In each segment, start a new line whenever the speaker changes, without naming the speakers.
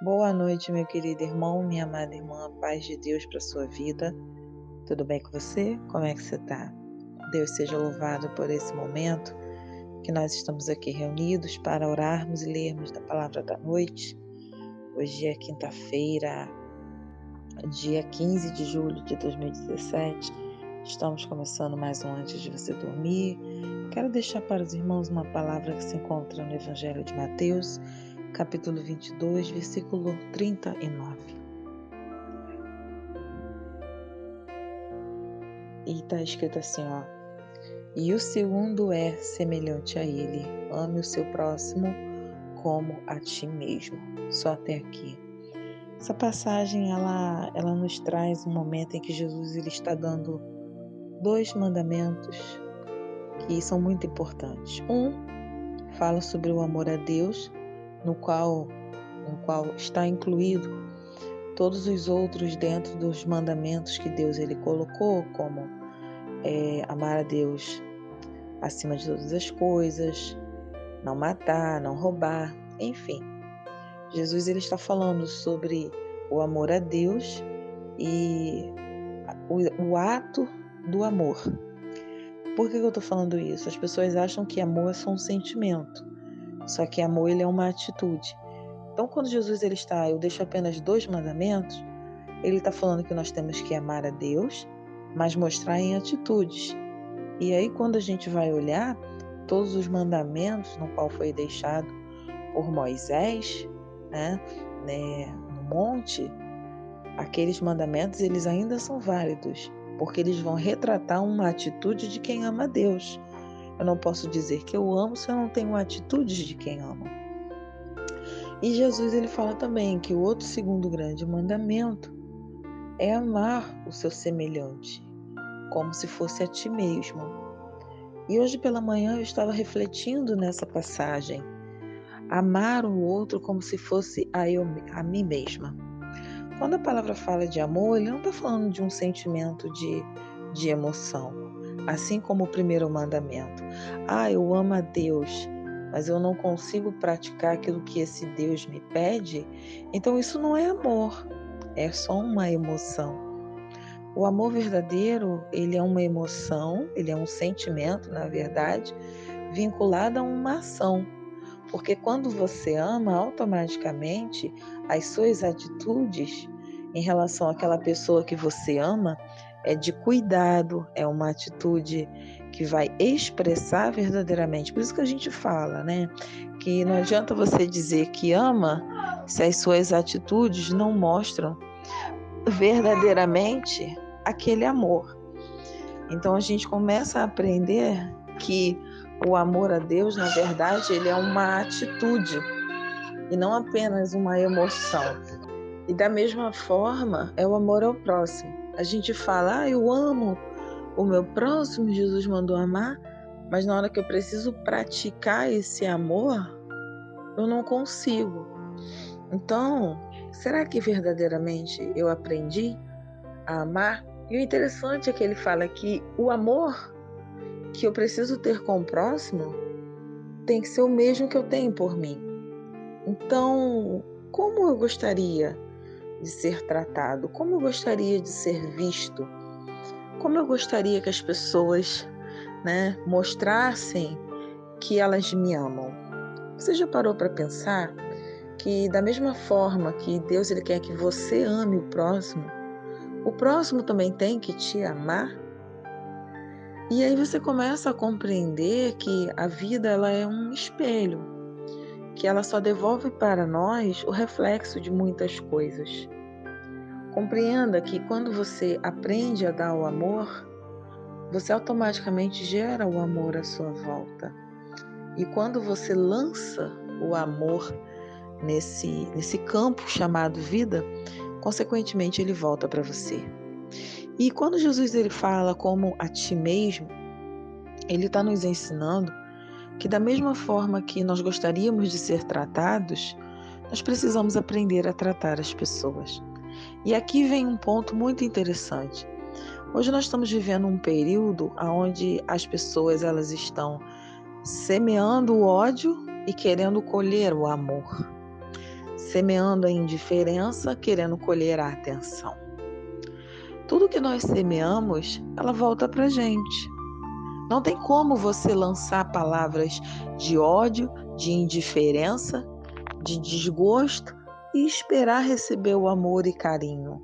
Boa noite, meu querido irmão, minha amada irmã, paz de Deus para sua vida. Tudo bem com você? Como é que você está? Deus seja louvado por esse momento que nós estamos aqui reunidos para orarmos e lermos da palavra da noite. Hoje é quinta-feira, dia 15 de julho de 2017. Estamos começando mais um Antes de Você Dormir. Quero deixar para os irmãos uma palavra que se encontra no Evangelho de Mateus, capítulo 22, versículo 39. E está escrito assim, e o segundo é semelhante a ele: ame o seu próximo como a ti mesmo. Só até aqui. Essa passagem, ela nos traz um momento em que Jesus ele está dando dois mandamentos que são muito importantes. Um fala sobre o amor a Deus, no qual está incluído todos os outros dentro dos mandamentos que Deus ele colocou, como amar a Deus acima de todas as coisas, não matar, não roubar, enfim. Jesus ele está falando sobre o amor a Deus e o ato do amor. Por que eu estou falando isso? As pessoas acham que amor é só um sentimento, só que amor ele é uma atitude. Então, quando Jesus ele está, eu deixo apenas dois mandamentos, ele está falando que nós temos que amar a Deus, mas mostrar em atitudes. E aí, quando a gente vai olhar todos os mandamentos no qual foi deixado por Moisés, no monte, aqueles mandamentos eles ainda são válidos, porque eles vão retratar uma atitude de quem ama a Deus. Eu não posso dizer que eu amo se eu não tenho atitudes de quem ama. E Jesus ele fala também que o outro segundo grande mandamento é amar o seu semelhante, como se fosse a ti mesmo. E hoje pela manhã eu estava refletindo nessa passagem. Amar o outro como se fosse a mim mesma. Quando a palavra fala de amor, ele não está falando de um sentimento de emoção. Assim como o primeiro mandamento. Eu amo a Deus, mas eu não consigo praticar aquilo que esse Deus me pede. Então isso não é amor, é só uma emoção. O amor verdadeiro, ele é uma emoção, ele é um sentimento, na verdade, vinculado a uma ação. Porque quando você ama, automaticamente as suas atitudes em relação àquela pessoa que você ama é de cuidado, é uma atitude que vai expressar verdadeiramente. Por isso que a gente fala, que não adianta você dizer que ama se as suas atitudes não mostram verdadeiramente aquele amor. Então a gente começa a aprender que o amor a Deus, na verdade, ele é uma atitude e não apenas uma emoção. E da mesma forma, é o amor ao próximo. A gente fala, eu amo o meu próximo, Jesus mandou amar, mas na hora que eu preciso praticar esse amor, eu não consigo. Então, será que verdadeiramente eu aprendi a amar? E o interessante é que ele fala que o amor que eu preciso ter com o próximo tem que ser o mesmo que eu tenho por mim. Então, como eu gostaria de ser tratado? Como eu gostaria de ser visto? Como eu gostaria que as pessoas, mostrassem que elas me amam? Você já parou para pensar que da mesma forma que Deus ele quer que você ame o próximo também tem que te amar? E aí você começa a compreender que a vida ela é um espelho, que ela só devolve para nós o reflexo de muitas coisas. Compreenda que quando você aprende a dar o amor, você automaticamente gera o amor à sua volta. E quando você lança o amor nesse campo chamado vida, consequentemente ele volta para você. E quando Jesus ele fala como a ti mesmo, ele está nos ensinando que da mesma forma que nós gostaríamos de ser tratados, nós precisamos aprender a tratar as pessoas. E aqui vem um ponto muito interessante. Hoje nós estamos vivendo um período onde as pessoas elas estão semeando o ódio e querendo colher o amor. semeando a indiferença, querendo colher a atenção. Tudo que nós semeamos, ela volta para a gente. Não tem como você lançar palavras de ódio, de indiferença, de desgosto e esperar receber o amor e carinho.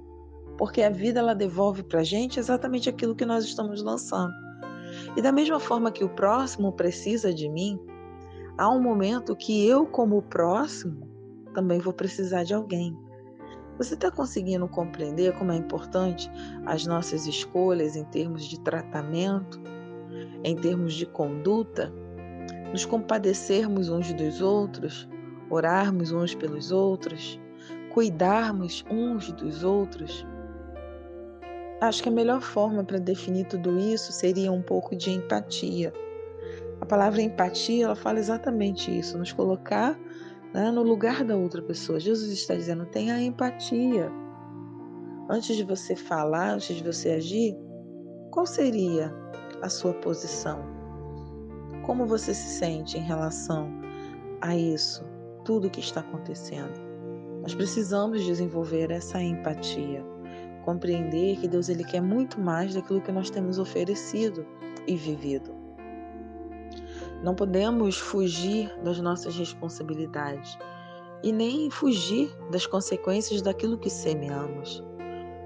Porque a vida ela devolve para a gente exatamente aquilo que nós estamos lançando. E da mesma forma que o próximo precisa de mim, há um momento que eu, como próximo, também vou precisar de alguém. Você está conseguindo compreender como é importante as nossas escolhas em termos de tratamento, em termos de conduta, nos compadecermos uns dos outros, orarmos uns pelos outros, cuidarmos uns dos outros? Acho que a melhor forma para definir tudo isso seria um pouco de empatia. A palavra empatia, ela fala exatamente isso, nos colocar, né, no lugar da outra pessoa. Jesus está dizendo, tenha empatia. Antes de você falar, antes de você agir, qual seria a sua posição? Como você se sente em relação a isso, tudo que está acontecendo? Nós precisamos desenvolver essa empatia, compreender que Deus ele quer muito mais daquilo que nós temos oferecido e vivido. Não podemos fugir das nossas responsabilidades e nem fugir das consequências daquilo que semeamos.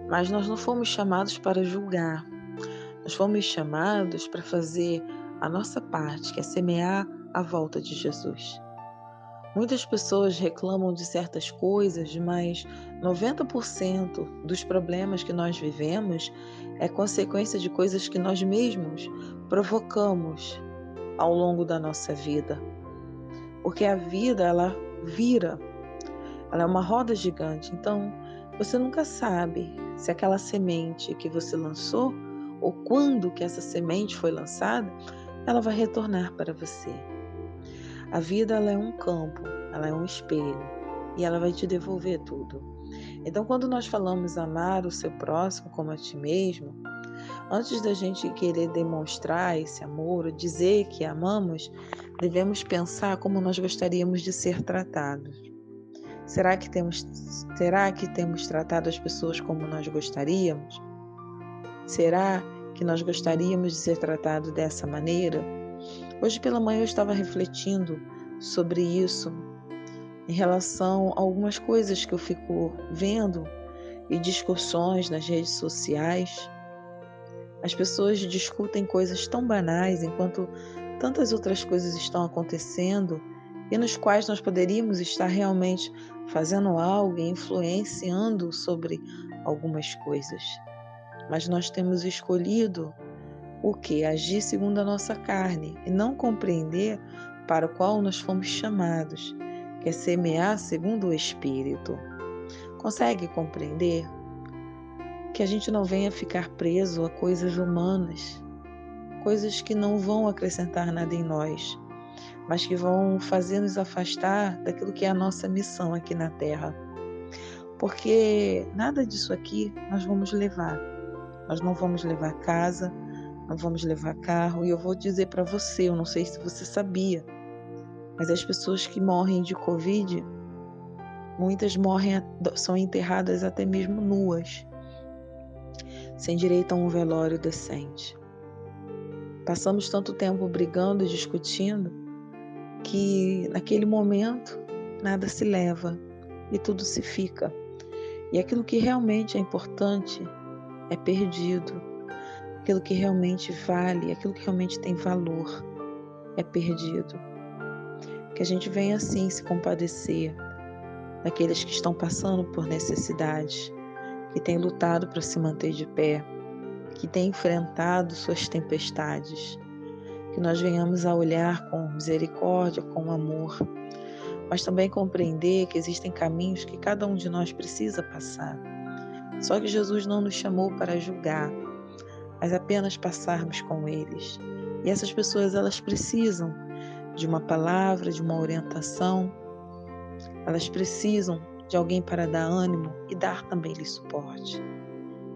Mas nós não fomos chamados para julgar, nós fomos chamados para fazer a nossa parte, que é semear a volta de Jesus. Muitas pessoas reclamam de certas coisas, mas 90% dos problemas que nós vivemos é consequência de coisas que nós mesmos provocamos ao longo da nossa vida. Porque a vida, ela vira, ela é uma roda gigante. Então, você nunca sabe se aquela semente que você lançou, ou quando que essa semente foi lançada, ela vai retornar para você. A vida ela é um campo, ela é um espelho e ela vai te devolver tudo. Então, quando nós falamos amar o seu próximo como a ti mesmo, antes da gente querer demonstrar esse amor, ou dizer que amamos, devemos pensar como nós gostaríamos de ser tratados. Será que temos tratado as pessoas como nós gostaríamos? Será que nós gostaríamos de ser tratados dessa maneira? Hoje pela manhã eu estava refletindo sobre isso, em relação a algumas coisas que eu fico vendo e discussões nas redes sociais. As pessoas discutem coisas tão banais enquanto tantas outras coisas estão acontecendo e nos quais nós poderíamos estar realmente fazendo algo e influenciando sobre algumas coisas. Mas nós temos escolhido o que? Agir segundo a nossa carne e não compreender para o qual nós fomos chamados, que é semear segundo o Espírito. Consegue compreender? Que a gente não venha ficar preso a coisas humanas, coisas que não vão acrescentar nada em nós, mas que vão fazer nos afastar daquilo que é a nossa missão aqui na Terra. Porque nada disso aqui nós vamos levar. Nós não vamos levar casa, não vamos levar carro. E eu vou dizer para você, eu não sei se você sabia, mas as pessoas que morrem de Covid, muitas são enterradas até mesmo nuas, sem direito a um velório decente. Passamos tanto tempo brigando e discutindo que naquele momento nada se leva e tudo se fica. E aquilo que realmente é importante é perdido. Aquilo que realmente vale, aquilo que realmente tem valor é perdido. Que a gente venha assim se compadecer daqueles que estão passando por necessidades, que têm lutado para se manter de pé, que têm enfrentado suas tempestades. Que nós venhamos a olhar com misericórdia, com amor, mas também compreender que existem caminhos que cada um de nós precisa passar. Só que Jesus não nos chamou para julgar, mas apenas passarmos com eles. E essas pessoas, elas precisam de uma palavra, de uma orientação, elas precisam de alguém para dar ânimo e dar também-lhe suporte.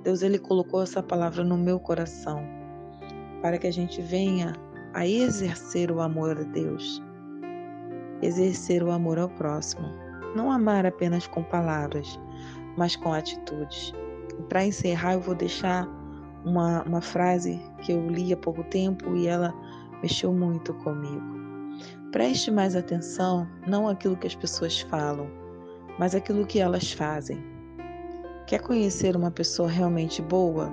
Deus, Ele colocou essa palavra no meu coração, para que a gente venha a exercer o amor a Deus, exercer o amor ao próximo. não amar apenas com palavras, mas com atitudes. E para encerrar, eu vou deixar uma frase que eu li há pouco tempo e ela mexeu muito comigo. Preste mais atenção não àquilo que as pessoas falam, mas àquilo que elas fazem. Quer conhecer uma pessoa realmente boa?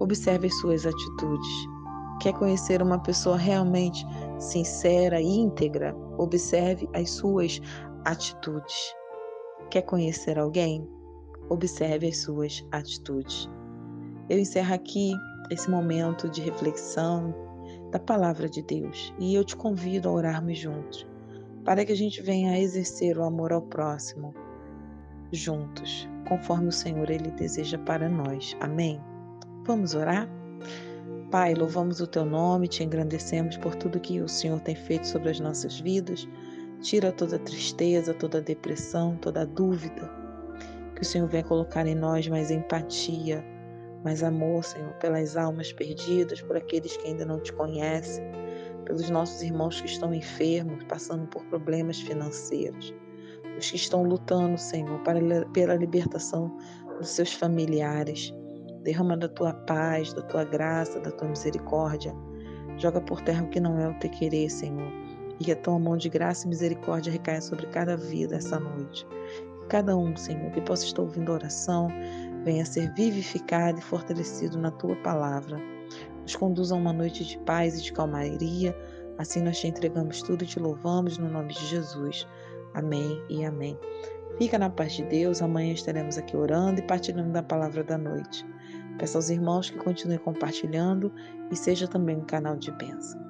Observe as suas atitudes. Quer conhecer uma pessoa realmente sincera e íntegra? Observe as suas atitudes. Quer conhecer alguém? Observe as suas atitudes. Eu encerro aqui esse momento de reflexão da palavra de Deus e eu te convido a orarmos juntos, para que a gente venha a exercer o amor ao próximo juntos, conforme o Senhor Ele deseja para nós. Amém? Vamos orar? Pai, louvamos o Teu nome, te engrandecemos por tudo que o Senhor tem feito sobre as nossas vidas. Tira toda tristeza, toda depressão, toda dúvida. Que o Senhor venha colocar em nós mais empatia, mais amor, Senhor, pelas almas perdidas, por aqueles que ainda não te conhecem, pelos nossos irmãos que estão enfermos, passando por problemas financeiros, os que estão lutando, Senhor, pela libertação dos seus familiares. Derrama da tua paz, da tua graça, da tua misericórdia. Joga por terra o que não é o teu querer, Senhor. E que a tua mão de graça e misericórdia recaia sobre cada vida essa noite. Cada um, Senhor, que possa estar ouvindo a oração, venha ser vivificado e fortalecido na tua palavra. Nos conduza a uma noite de paz e de calmaria. Assim nós te entregamos tudo e te louvamos no nome de Jesus. Amém e amém. Fica na paz de Deus. Amanhã estaremos aqui orando e partilhando da palavra da noite. Peço aos irmãos que continuem compartilhando e seja também um canal de bênção.